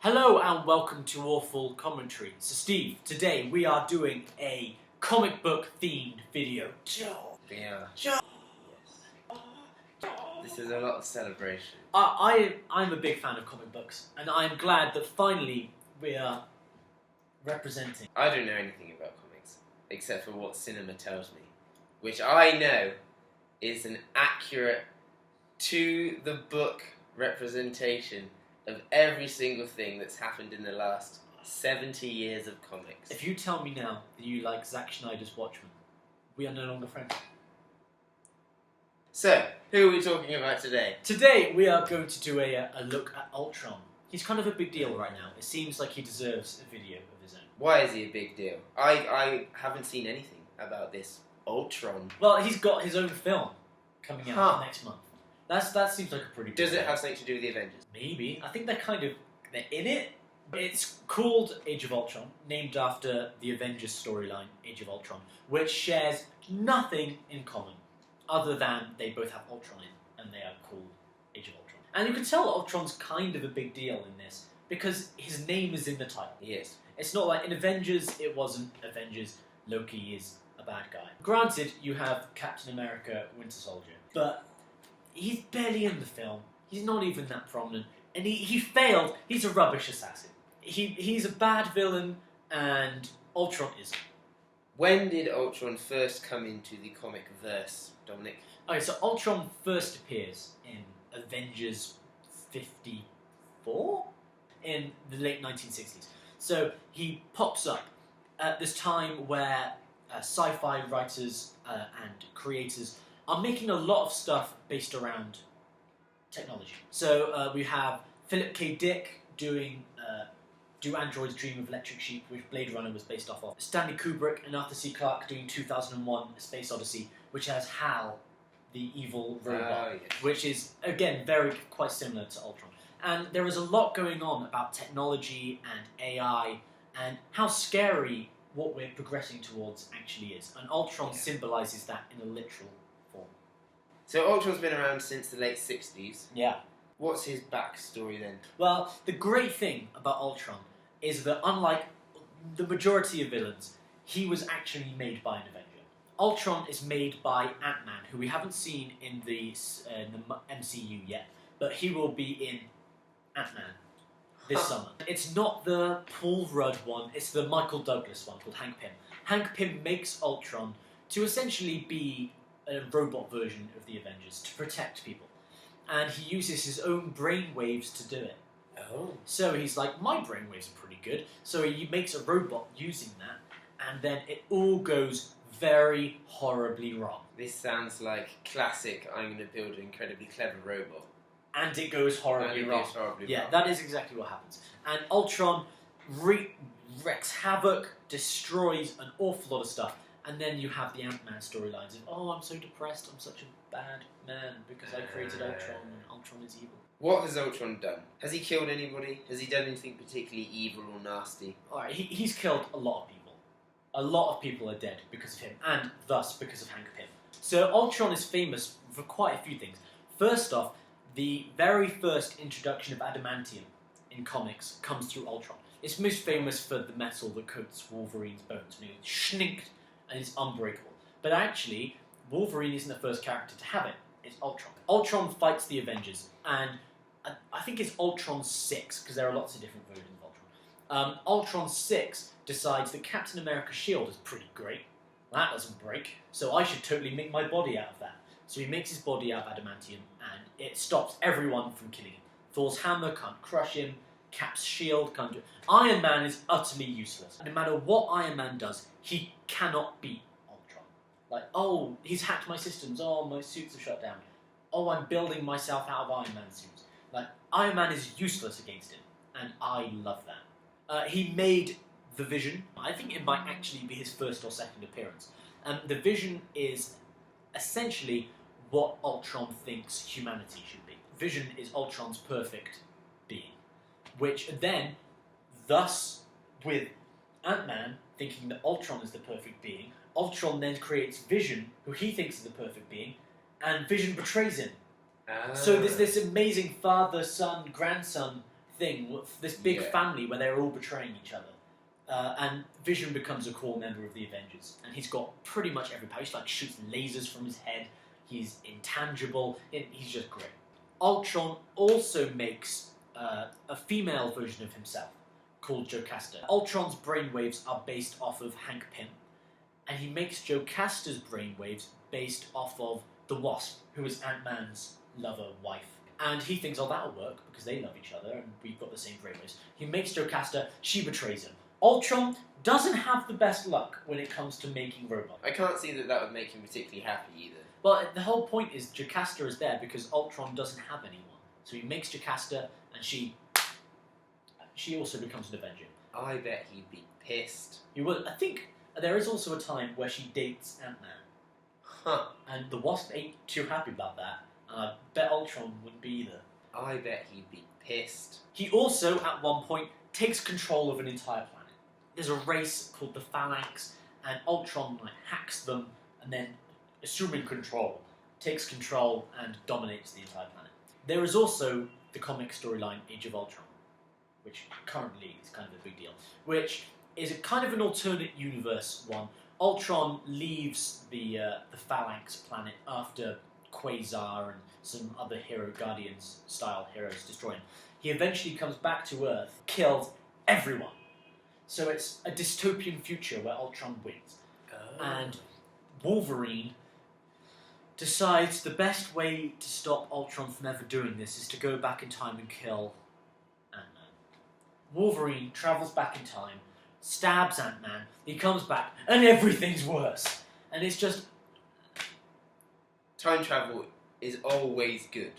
Hello and welcome to Awful Commentary. So Steve, today we are doing a comic book themed video. Yeah. This is a lot of celebration. I'm a big fan of comic books, and I'm glad that finally we are representing. I don't know anything about comics, except for what cinema tells me, which I know is an accurate, to-the-book representation of every single thing that's happened in the last 70 years of comics. If you tell me now that you like Zack Snyder's Watchmen, we are no longer friends. So, who are we talking about today? Today we are going to do a look at Ultron. He's kind of a big deal right now. It seems like he deserves a video of his own. Why is he a big deal? I haven't seen anything about this Ultron. Well, he's got his own film coming out next month. That seems like a pretty good Does it idea. have something to do with the Avengers? Maybe. I think they're in it. It's called Age of Ultron, named after the Avengers storyline, Age of Ultron, which shares nothing in common, other than they both have Ultron in, and they are called Age of Ultron. And you can tell Ultron's kind of a big deal in this, because his name is in the title. Yes. It's not like in Avengers, it wasn't Avengers, Loki is a bad guy. Granted, you have Captain America, Winter Soldier, but he's barely in the film. He's not even that prominent. And he failed. He's a rubbish assassin. He's a bad villain, and Ultron isn't. When did Ultron first come into the comic verse, Dominic? Okay, so Ultron first appears in Avengers 54? In the late 1960s. So he pops up at this time where sci-fi writers and creators are making a lot of stuff based around technology. So we have Philip K. Dick doing Do Androids Dream of Electric Sheep, which Blade Runner was based off of. Stanley Kubrick and Arthur C. Clarke doing 2001: A Space Odyssey, which has Hal, the evil robot, Yes. which is, again, quite similar to Ultron. And there is a lot going on about technology and AI and how scary what we're progressing towards actually is. And Ultron symbolises that in a literal form. So Ultron's been around since the late 60s. Yeah. What's his backstory then? Well, the great thing about Ultron is that unlike the majority of villains, he was actually made by an Avenger. Ultron is made by Ant-Man, who we haven't seen in the MCU yet, but he will be in Ant-Man this summer. It's not the Paul Rudd one, it's the Michael Douglas one called Hank Pym. Hank Pym makes Ultron to essentially be a robot version of the Avengers, to protect people. And he uses his own brainwaves to do it. Oh. So he's like, my brainwaves are pretty good. So he makes a robot using that, and then it all goes very horribly wrong. This sounds like classic, I'm going to build an incredibly clever robot. And it goes horribly wrong. Yeah, that is exactly what happens. And Ultron wreaks havoc, destroys an awful lot of stuff. And then you have the Ant-Man storylines of, oh, I'm so depressed, I'm such a bad man because I created Ultron and Ultron is evil. What has Ultron done? Has he killed anybody? Has he done anything particularly evil or nasty? Alright, he's killed a lot of people. A lot of people are dead because of him, and thus because of Hank Pym. So Ultron is famous for quite a few things. First off, the very first introduction of adamantium in comics comes through Ultron. It's most famous for the metal that coats Wolverine's bones. And it's schninked and it's unbreakable. But actually, Wolverine isn't the first character to have it. It's Ultron. Ultron fights the Avengers, and I think it's Ultron 6, because there are lots of different versions of Ultron. Ultron 6 decides that Captain America's shield is pretty great. That doesn't break, so I should totally make my body out of that. So he makes his body out of adamantium, and it stops everyone from killing him. Thor's hammer can't crush him, Cap's shield can't do it. Iron Man is utterly useless. No matter what Iron Man does, he cannot beat Ultron. Like, oh, he's hacked my systems, oh, my suits are shut down. Oh, I'm building myself out of Iron Man suits. Like, Iron Man is useless against him, and I love that. He made the Vision. I think it might actually be his first or second appearance. The Vision is essentially what Ultron thinks humanity should be. Vision is Ultron's perfect being, which then, thus, with Ant-Man thinking that Ultron is the perfect being, Ultron then creates Vision, who he thinks is the perfect being, and Vision betrays him. So there's this amazing father-son, grandson thing, this big Yeah. family where they're all betraying each other. And Vision becomes a core member of the Avengers, and he's got pretty much every power. He like shoots lasers from his head. He's intangible. He's just great. Ultron also makes a female version of himself called Jocasta. Ultron's brainwaves are based off of Hank Pym, and he makes Jocasta's brainwaves based off of the Wasp, who is Ant-Man's lover wife. And he thinks, oh, that'll work because they love each other and we've got the same brainwaves. He makes Jocasta, she betrays him. Ultron doesn't have the best luck when it comes to making robots. I can't see that would make him particularly happy either. Well, the whole point is Jocasta is there because Ultron doesn't have anyone. So he makes Jocasta, and she also becomes an Avenger. I bet he'd be pissed. You will. I think there is also a time where she dates Ant-Man. Huh. And the Wasp ain't too happy about that. And I bet Ultron wouldn't be either. I bet he'd be pissed. He also, at one point, takes control of an entire planet. There's a race called the Phalanx, and Ultron hacks them, and then, assuming control, takes control and dominates the entire planet. There is also the comic storyline Age of Ultron, which currently is kind of a big deal, which is a kind of an alternate universe one. Ultron leaves the Phalanx planet after Quasar and some other Hero Guardians style heroes destroy him. He eventually comes back to Earth, kills everyone. So it's a dystopian future where Ultron wins. Oh. And Wolverine decides the best way to stop Ultron from ever doing this is to go back in time and kill Ant-Man. Wolverine travels back in time, stabs Ant-Man, he comes back, and everything's worse. And it's just... Time travel is always good.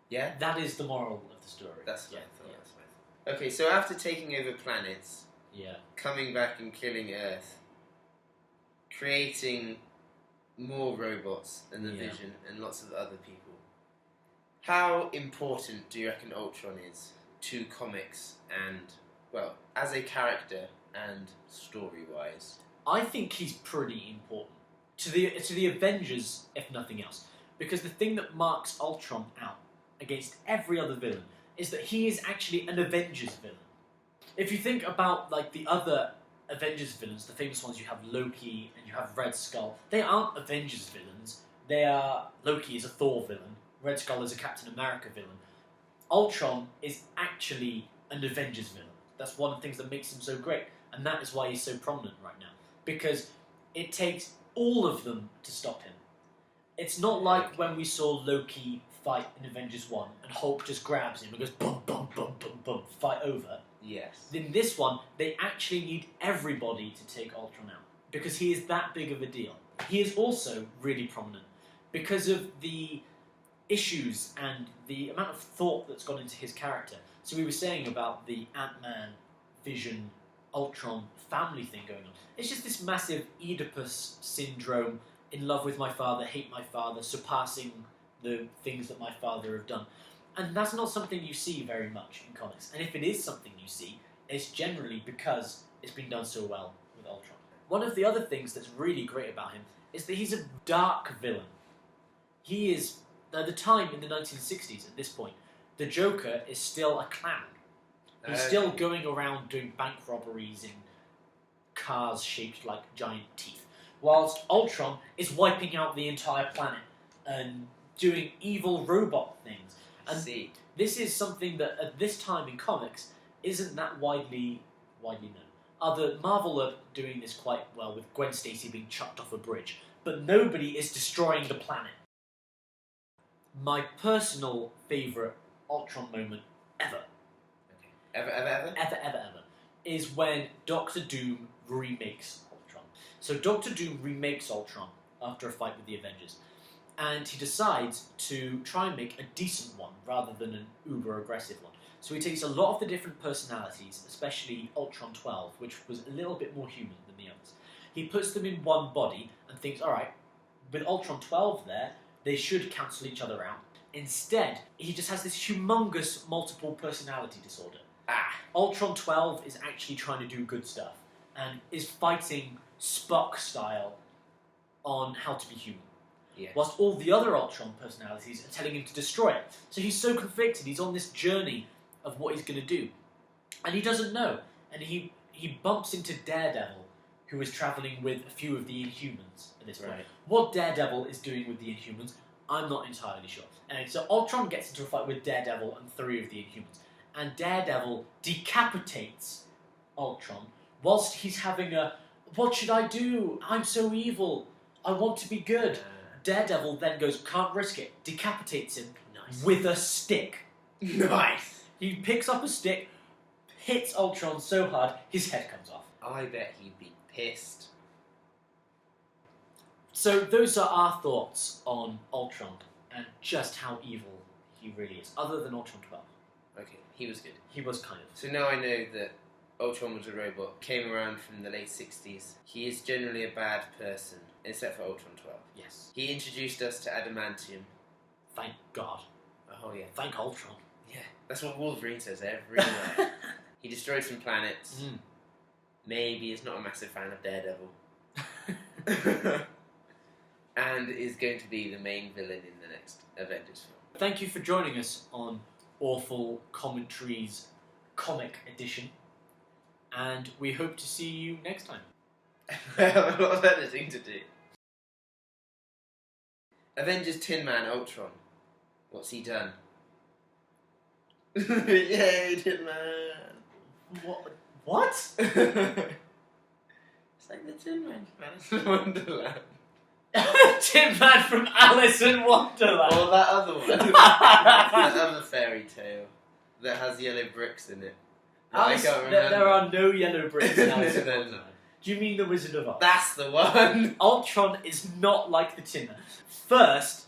Yeah? That is the moral of the story. That's what yeah, I thought. That's what I thought. Okay, so after taking over planets, yeah. coming back and killing Earth, creating more robots and the Yeah. Vision and lots of other people, how important do you reckon Ultron is to comics and, well, as a character and story-wise? I think he's pretty important to the Avengers, if nothing else, because the thing that marks Ultron out against every other villain is that he is actually an Avengers villain. If you think about the other Avengers villains, the famous ones, you have Loki and you have Red Skull. They aren't Avengers villains. Loki is a Thor villain. Red Skull is a Captain America villain. Ultron is actually an Avengers villain. That's one of the things that makes him so great, and that is why he's so prominent right now. Because it takes all of them to stop him. It's not like when we saw Loki fight in Avengers 1 and Hulk just grabs him and goes bum bum bum bum bum, fight over. Yes. In this one, they actually need everybody to take Ultron out because he is that big of a deal. He is also really prominent because of the issues and the amount of thought that's gone into his character. So we were saying about the Ant-Man, Vision, Ultron family thing going on. It's just this massive Oedipus syndrome, in love with my father, hate my father, surpassing the things that my father have done. And that's not something you see very much in comics. And if it is something you see, it's generally because it's been done so well with Ultron. One of the other things that's really great about him is that he's a dark villain. He is, at the time in the 1960s, at this point, the Joker is still a clown. He's still going around doing bank robberies in cars shaped like giant teeth. Whilst Ultron is wiping out the entire planet and doing evil robot things. And this is something that at this time in comics isn't that widely known. Marvel are doing this quite well with Gwen Stacy being chucked off a bridge, but nobody is destroying the planet. My personal favourite Ultron moment ever. Ever, is when Doctor Doom remakes Ultron. So Doctor Doom remakes Ultron after a fight with the Avengers. And he decides to try and make a decent one rather than an uber-aggressive one. So he takes a lot of the different personalities, especially Ultron 12, which was a little bit more human than the others. He puts them in one body and thinks, alright, with Ultron 12 there, they should cancel each other out. Instead, he just has this humongous multiple personality disorder. Ultron 12 is actually trying to do good stuff and is fighting Spock style on how to be human. Yes. Whilst all the other Ultron personalities are telling him to destroy it. So he's so conflicted, he's on this journey of what he's going to do. And he doesn't know. And he bumps into Daredevil, who is travelling with a few of the Inhumans at this point. Right. What Daredevil is doing with the Inhumans, I'm not entirely sure. And so Ultron gets into a fight with Daredevil and 3 of the Inhumans. And Daredevil decapitates Ultron whilst he's having a, what should I do? I'm so evil. I want to be good. Daredevil then goes, can't risk it, decapitates him with a stick. Nice. He picks up a stick, hits Ultron so hard, his head comes off. I bet he'd be pissed. So those are our thoughts on Ultron and just how evil he really is, other than Ultron 12. Okay, he was good. He was kind of. So now I know that Ultron was a robot, came around from the late 60s. He is generally a bad person, except for Ultron 12. Yes. He introduced us to adamantium. Thank God. Oh yeah. Thank Ultron. Yeah, that's what Wolverine says everywhere. He destroyed some planets. Maybe is not a massive fan of Daredevil. And is going to be the main villain in the next Avengers film. Thank you for joining us on Awful Commentaries Comic Edition. And we hope to see you next time. I have a lot of editing to do. Avengers Tin Man Ultron. What's he done? Yay, Tin Man! What? It's like the Tin Man from Alice in Wonderland. Tin Man from Alice in Wonderland. Or that other one. That other fairy tale that has yellow bricks in it. Alice, I can't remember. there are no yellow bricks in Alice in No, no. Wonderland. Do you mean the Wizard of Oz? That's the one. Ultron is not like the Tin Man. First,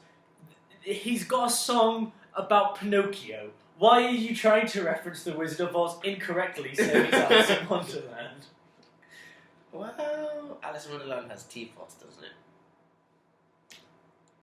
he's got a song about Pinocchio. Why are you trying to reference the Wizard of Oz incorrectly, saying it's Alice in Wonderland? Well, Alice in Wonderland has teapots, doesn't it?